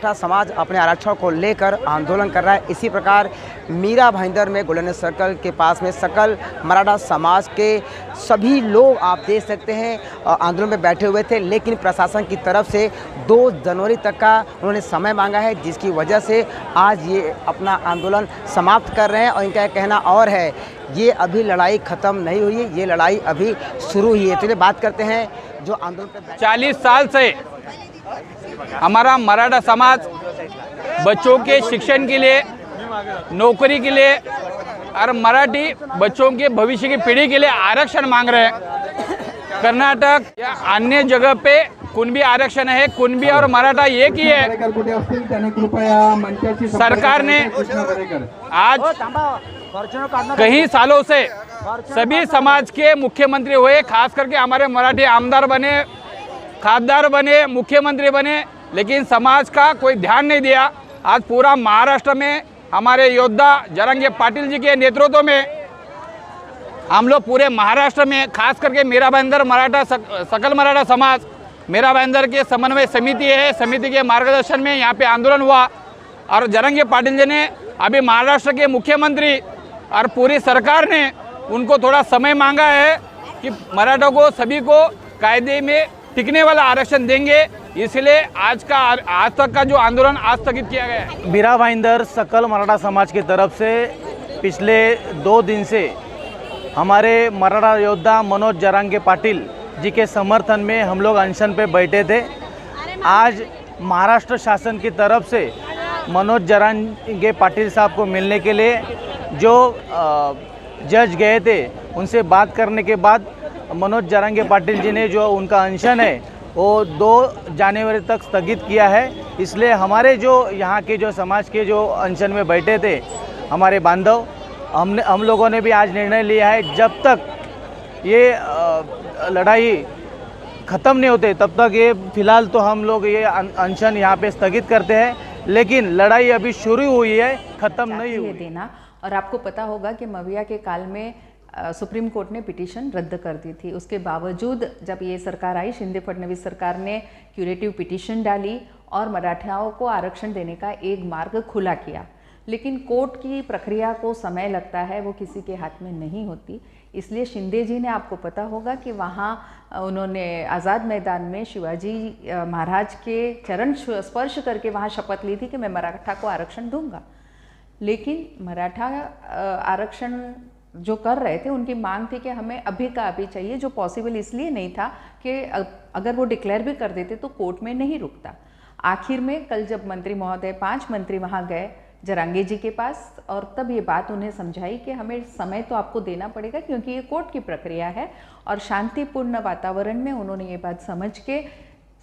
मराठा समाज अपने आरक्षण को लेकर आंदोलन कर रहा है। इसी प्रकार मीरा भाईंदर में गोल्डन सर्कल के पास में सकल मराठा समाज के सभी लोग आप देख सकते हैं आंदोलन में बैठे हुए थे, लेकिन प्रशासन की तरफ से 2 जनवरी तक का उन्होंने समय मांगा है, जिसकी वजह से आज ये अपना आंदोलन समाप्त कर रहे हैं। और इनका कहना और है, ये अभी लड़ाई ख़त्म नहीं हुई है, ये लड़ाई अभी शुरू हुई है। तो ये बात करते हैं जो आंदोलन पे 40 साल से हमारा मराठा समाज बच्चों के शिक्षण के लिए, नौकरी के लिए और मराठी बच्चों के भविष्य की पीढ़ी के लिए आरक्षण मांग रहे हैं। कर्नाटक या अन्य जगह पे कुणबी आरक्षण है, कुणबी और मराठा एक ही है। सरकार ने आज कई सालों से सभी समाज के मुख्यमंत्री हुए, खास करके हमारे मराठी आमदार बने, खासदार बने, मुख्यमंत्री बने, लेकिन समाज का कोई ध्यान नहीं दिया। आज पूरा महाराष्ट्र में हमारे योद्धा जरांगे पाटिल जी के नेतृत्व में हम लोग पूरे महाराष्ट्र में, खास करके मीरा भाईंदर मराठा सकल मराठा समाज मीरा भाईंदर के समन्वय समिति है, समिति के मार्गदर्शन में यहाँ पे आंदोलन हुआ। और जरांगे पाटिल जी ने अभी महाराष्ट्र के मुख्यमंत्री और पूरी सरकार ने उनको थोड़ा समय मांगा है कि मराठों को सभी को कायदे में टिकने वाला आरक्षण देंगे, इसलिए आज तक का जो आंदोलन आज स्थगित किया गया है। मीरा भाईंदर सकल मराठा समाज की तरफ से पिछले 2 दिन से हमारे मराठा योद्धा मनोज जरांगे पाटिल जी के समर्थन में हम लोग अनशन पे बैठे थे। आज महाराष्ट्र शासन की तरफ से मनोज जरांगे पाटिल साहब को मिलने के लिए जो जज गए थे, उनसे बात करने के बाद मनोज जरांगे पाटिल जी ने जो उनका अनशन है वो 2 जनवरी तक स्थगित किया है। इसलिए हमारे जो यहाँ के जो समाज के जो अनशन में बैठे थे हमारे बांधव, हम लोगों ने भी आज निर्णय लिया है, जब तक ये लड़ाई ख़त्म नहीं होते तब तक ये फिलहाल तो हम लोग ये अनशन यहाँ पे स्थगित करते हैं, लेकिन लड़ाई अभी शुरू हुई है, ख़त्म नहीं हुई देना। और आपको पता होगा कि मविया के काल में सुप्रीम कोर्ट ने पिटीशन रद्द कर दी थी। उसके बावजूद जब ये सरकार आई, शिंदे फडणवीस सरकार ने क्यूरेटिव पिटीशन डाली और मराठाओं को आरक्षण देने का एक मार्ग खुला किया, लेकिन कोर्ट की प्रक्रिया को समय लगता है, वो किसी के हाथ में नहीं होती। इसलिए शिंदे जी ने, आपको पता होगा कि वहाँ उन्होंने आज़ाद मैदान में शिवाजी महाराज के चरण स्पर्श करके वहाँ शपथ ली थी कि मैं मराठा को आरक्षण दूंगा। लेकिन मराठा आरक्षण जो कर रहे थे, उनकी मांग थी कि हमें अभी का अभी चाहिए, जो पॉसिबल इसलिए नहीं था कि अगर वो डिक्लेयर भी कर देते तो कोर्ट में नहीं रुकता। आखिर में कल जब मंत्री महोदय 5 मंत्री वहाँ गए जरांगे जी के पास, और तब ये बात उन्हें समझाई कि हमें समय तो आपको देना पड़ेगा क्योंकि ये कोर्ट की प्रक्रिया है, और शांतिपूर्ण वातावरण में उन्होंने ये बात समझ के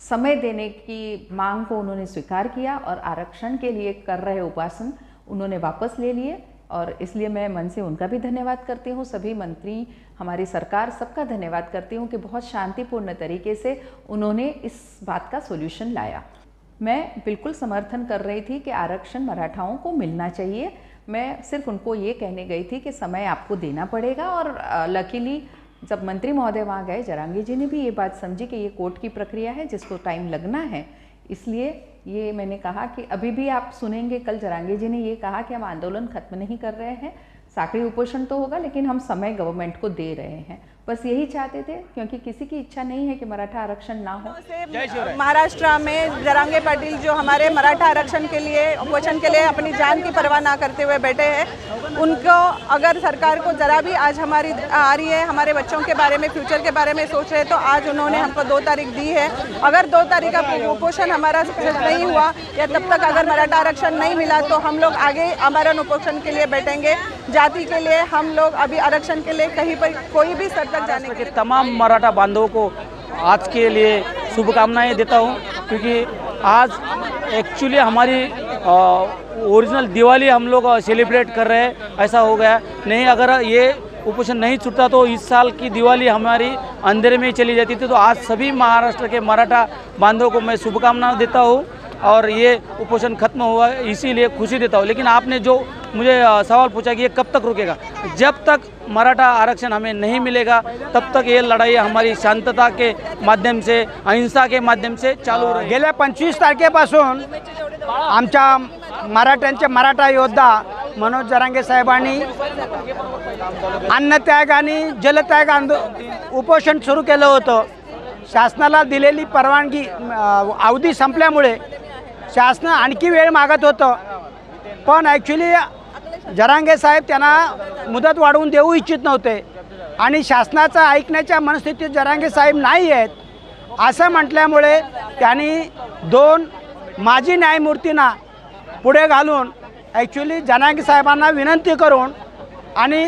समय देने की मांग को उन्होंने स्वीकार किया और आरक्षण के लिए कर रहे उपासन उन्होंने वापस ले लिए। और इसलिए मैं मन से उनका भी धन्यवाद करती हूँ, सभी मंत्री, हमारी सरकार, सबका धन्यवाद करती हूँ कि बहुत शांतिपूर्ण तरीके से उन्होंने इस बात का सॉल्यूशन लाया। मैं बिल्कुल समर्थन कर रही थी कि आरक्षण मराठाओं को मिलना चाहिए। मैं सिर्फ उनको ये कहने गई थी कि समय आपको देना पड़ेगा, और लकीली जब मंत्री महोदय वहाँ गए, जरांगे जी ने भी ये बात समझी कि ये कोर्ट की प्रक्रिया है जिसको टाइम लगना है। इसलिए ये मैंने कहा कि अभी भी आप सुनेंगे, कल जरांगे जी ने ये कहा कि हम आंदोलन खत्म नहीं कर रहे हैं, साकड़ी उपोषण तो होगा लेकिन हम समय गवर्नमेंट को दे रहे हैं। बस यही चाहते थे, क्योंकि किसी की इच्छा नहीं है कि मराठा आरक्षण ना हो। महाराष्ट्र में जरांगे पाटिल जो हमारे मराठा आरक्षण के लिए, उपोषण के लिए अपनी जान की परवाह ना करते हुए बैठे हैं, उनको अगर सरकार को ज़रा भी आज हमारी आ रही है, हमारे बच्चों के बारे में, फ्यूचर के बारे में सोच रहे, तो आज उन्होंने हमको 2 तारीख दी है। अगर 2 तारीख का उपोषण हमारा नहीं हुआ या तब तक अगर मराठा आरक्षण नहीं मिला तो हम लोग आगे आमरण उपोषण के लिए बैठेंगे। जाति के लिए हम लोग अभी आरक्षण के लिए कहीं पर कोई भी स्तर तक जाने के तमाम मराठा बांधवों को आज के लिए शुभकामनाएं देता हूं, क्योंकि आज एक्चुअली हमारी ओरिजिनल दिवाली हम लोग सेलिब्रेट कर रहे हैं, ऐसा हो गया। नहीं, अगर ये उपोषण नहीं छूटता तो इस साल की दिवाली हमारी अंधेरे में ही चली जाती थी। तो आज सभी महाराष्ट्र के मराठा बांधवों को मैं शुभकामनाएं देता हूँ, और ये उपोषण खत्म हुआ इसीलिए खुशी देता हूँ। लेकिन आपने जो मुझे सवाल पूछा कि ये कब तक रुकेगा, जब तक मराठा आरक्षण हमें नहीं मिलेगा तब तक ये लड़ाई हमारी शांतता के माध्यम से, अहिंसा के माध्यम से चालू रहेगी। गेल्या 25 तारखेपासून आमच्या मराठ्यांचे मराठा योद्धा मनोज जरांगे साहेबांनी अन्नत्याग आणि जलत्याग उपोषण सुरू केलं होतं. शासनाला दिलेली परवानगी अवधी संपल्यामुळे शासन आणखी वेळ मागत होतं, पण ॲक्च्युली जरांगे साहेब त्यांना मुदत वाढवून देऊ इच्छित नव्हते आणि शासनाचं ऐकण्याच्या मनस्थितीत जरांगे साहेब नाही आहेत असं म्हटल्यामुळे त्यांनी 2 माजी न्यायमूर्तींना पुढे घालून ॲक्च्युली जरांगे साहेबांना विनंती करून आणि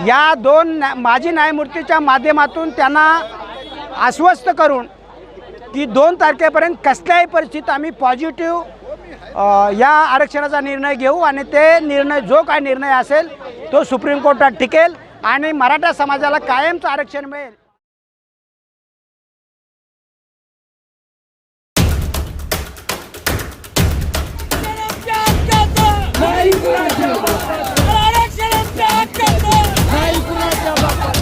या 2 माजी न्यायमूर्तीच्या माध्यमातून त्यांना आश्वस्त करून की 2 तारखेपर्यंत कसल्याही परिस्थितीत आम्ही पॉझिटिव्ह या आरक्षणाचा निर्णय घेऊ आणि ते निर्णय जो काय निर्णय असेल तो सुप्रीम कोर्टात टिकेल आणि मराठा समाजाला कायमचं आरक्षण मिळेल. नाही कुणाच्या बापाचा. आरक्षणाचा हक्क नाही कुणाच्या बापाचा.